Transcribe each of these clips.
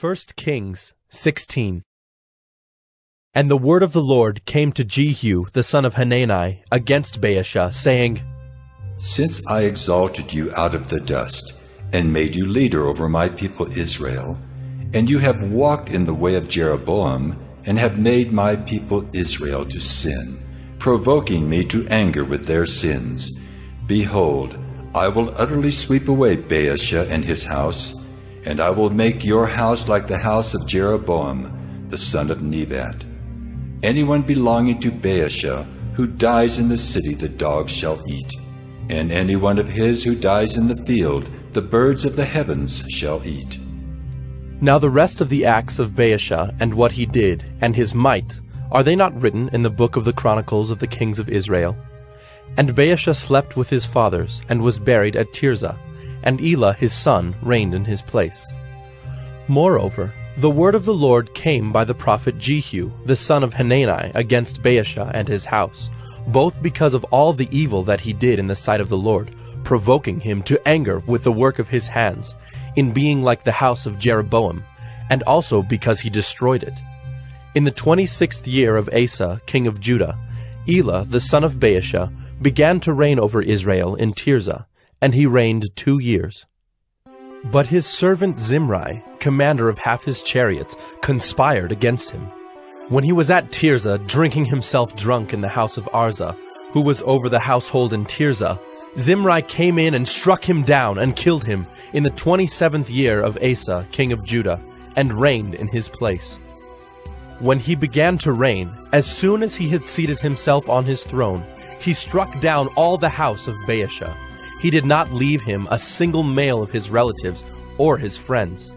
1 Kings 16. And the word of the Lord came to Jehu the son of Hanenai against Bayasha, saying, Since I exalted you out of the dust, and made you leader over my people Israel, and you have walked in the way of Jeroboam, and have made my people Israel to sin, provoking me to anger with their sins, behold, I will utterly sweep away Baasha and his house, and I will make your house like the house of Jeroboam, the son of Nebat. Anyone belonging to Baisha who dies in the city the dogs shall eat, and any one of his who dies in the field the birds of the heavens shall eat. Now the rest of the acts of Baisha and what he did, and his might, are they not written in the book of the Chronicles of the kings of Israel? And Baisha slept with his fathers, and was buried at Tirzah, and Elah his son reigned in his place. Moreover, the word of the Lord came by the prophet Jehu the son of Hanenai against Baasha and his house, both because of all the evil that he did in the sight of the Lord, provoking him to anger with the work of his hands, in being like the house of Jeroboam, and also because he destroyed it. In the 26th year of Asa, king of Judah, Elah the son of Baisha began to reign over Israel in Tirzah, and he reigned 2 years. But his servant Zimrai, commander of half his chariots, conspired against him. When he was at Tirzah, drinking himself drunk in the house of Arza, who was over the household in Tirzah, Zimrai came in and struck him down and killed him in the 27th year of Asa, king of Judah, and reigned in his place. When he began to reign, as soon as he had seated himself on his throne, he struck down all the house of Bayasha. He did not leave him a single male of his relatives or his friends.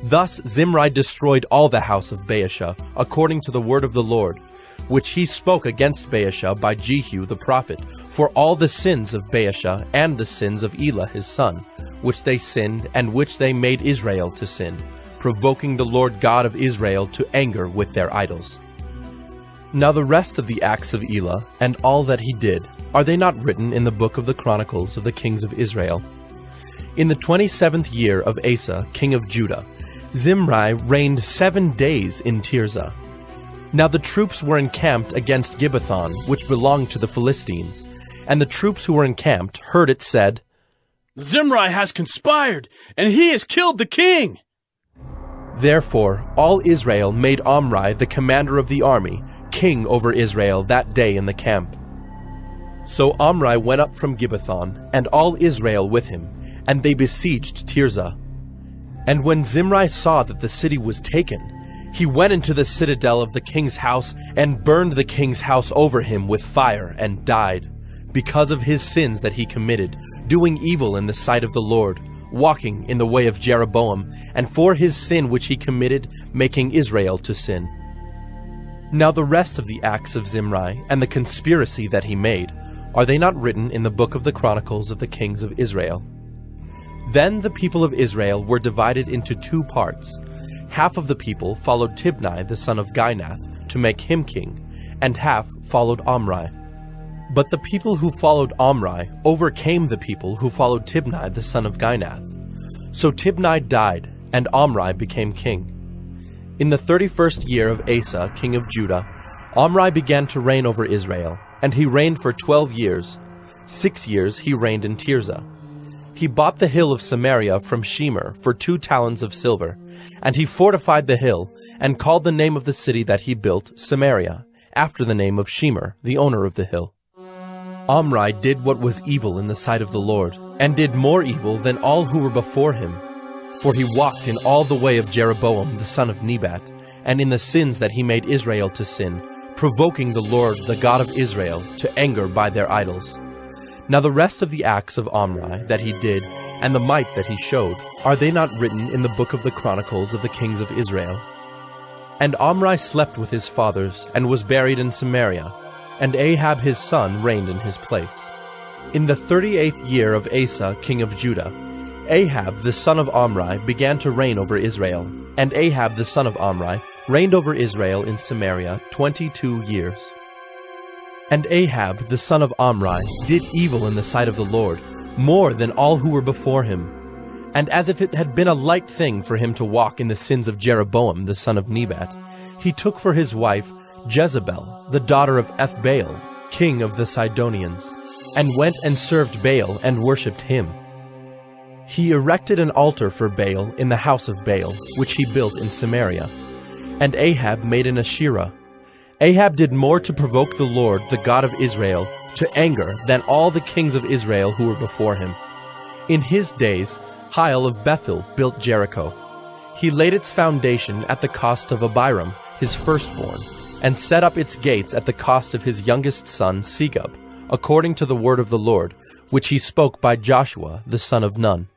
Thus Zimride destroyed all the house of Bayasha, according to the word of the Lord, which he spoke against Bayasha by Jehu the prophet, for all the sins of Bayasha and the sins of Elah his son, which they sinned and which they made Israel to sin, provoking the Lord God of Israel to anger with their idols. Now the rest of the acts of Elah, and all that he did, are they not written in the book of the Chronicles of the kings of Israel? In the 27th year of Asa, king of Judah, Zimrai reigned 7 days in Tirzah. Now the troops were encamped against Gibathon, which belonged to the Philistines, and the troops who were encamped heard it said, Zimrai has conspired, and he has killed the king! Therefore all Israel made Omri the commander of the army, king over Israel that day in the camp. So Omri went up from Gibathon, and all Israel with him, and they besieged Tirzah. And when Zimrai saw that the city was taken, he went into the citadel of the king's house, and burned the king's house over him with fire, and died, because of his sins that he committed, doing evil in the sight of the Lord, walking in the way of Jeroboam, and for his sin which he committed, making Israel to sin. Now the rest of the acts of Zimrai, and the conspiracy that he made, are they not written in the book of the Chronicles of the kings of Israel? Then the people of Israel were divided into 2 parts. Half of the people followed Tibni the son of Ginath to make him king, and half followed Omri. But the people who followed Omri overcame the people who followed Tibni the son of Ginath. So Tibni died, and Omri became king. In the 31st year of Asa, king of Judah, Omri began to reign over Israel, and he reigned for 12 years. 6 years he reigned in Tirzah. He bought the hill of Samaria from Shemer for 2 talents of silver, and he fortified the hill, and called the name of the city that he built Samaria, after the name of Shemer, the owner of the hill. Omri did what was evil in the sight of the Lord, and did more evil than all who were before him. For he walked in all the way of Jeroboam the son of Nebat, and in the sins that he made Israel to sin, provoking the Lord, the God of Israel, to anger by their idols. Now the rest of the acts of Omri that he did, and the might that he showed, are they not written in the book of the Chronicles of the kings of Israel? And Omri slept with his fathers, and was buried in Samaria, and Ahab his son reigned in his place. In the 38th year of Asa, king of Judah, Ahab the son of Omri began to reign over Israel, and Ahab the son of Omri reigned over Israel in Samaria 22 years. And Ahab the son of Amri did evil in the sight of the Lord, more than all who were before him. And as if it had been a light thing for him to walk in the sins of Jeroboam the son of Nebat, he took for his wife Jezebel, the daughter of Ethbaal, king of the Sidonians, and went and served Baal and worshipped him. He erected an altar for Baal in the house of Baal, which he built in Samaria. And Ahab made an Asherah. Ahab did more to provoke the Lord, the God of Israel, to anger than all the kings of Israel who were before him. In his days, Hiel of Bethel built Jericho. He laid its foundation at the cost of Abiram, his firstborn, and set up its gates at the cost of his youngest son Segub, according to the word of the Lord, which he spoke by Joshua the son of Nun.